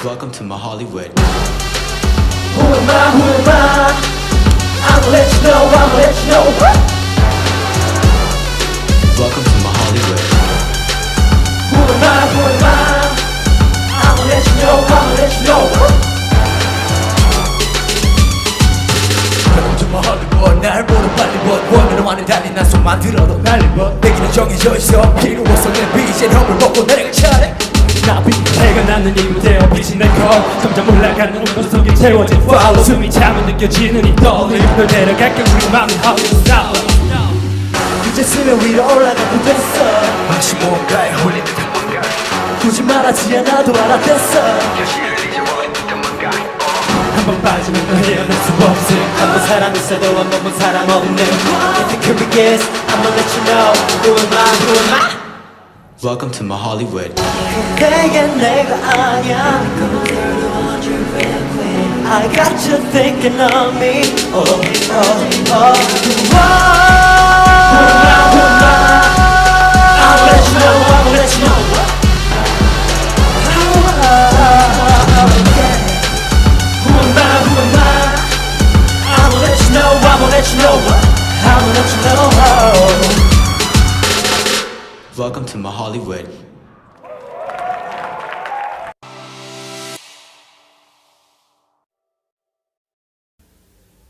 Welcome to my Hollywood. Who am I? Who am I? I'ma let you know, I'ma let you know. Welcome to my Hollywood. Who am I? Who am I? I'ma let you know, I'ma let you know. Welcome to my Hollywood. 날 보는 빨리봇 원으로 많이 달린 난 손만 들어도 날리봇 내기는 정해져 있어 필요 없어 내 빚에 럽을 먹고 내려갈 차례 해가 나는 이 무대에 빛이 내거 점점 올라가는 온도 속에 채워진 follow 숨이 차면 느껴지는 이 떨림 널 데려갈게 우리 맘이 Hollywood style 이제쯤에 위로 올라가도 됐어 마치 뭔가에 홀린 듯한 뭔가 굳이 말하지 않아도 알아댔어 한번 빠지면 또 헤어날 수 없을 한 번 사람 있어도 한 번만 사람 없는 If you could be guess, I'ma let you know Who am I, who am I? Welcome to my Hollywood. 내겐 내가 아냐 I got you thinking of me Oh, oh, oh Who am I, who am I? I'ma let you know, I'ma let you know Who am I, who am I? I'ma let you know, I'ma let you know I'ma let you know Welcome to my Hollywood.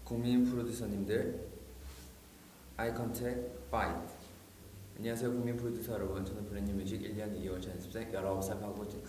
국민 프로듀서님들, 아이 컨택 파이트. 안녕하세요 국민 프로듀서 여러분. 저는 브랜뉴 뮤직 1년 2월 연습생 19살 박우진.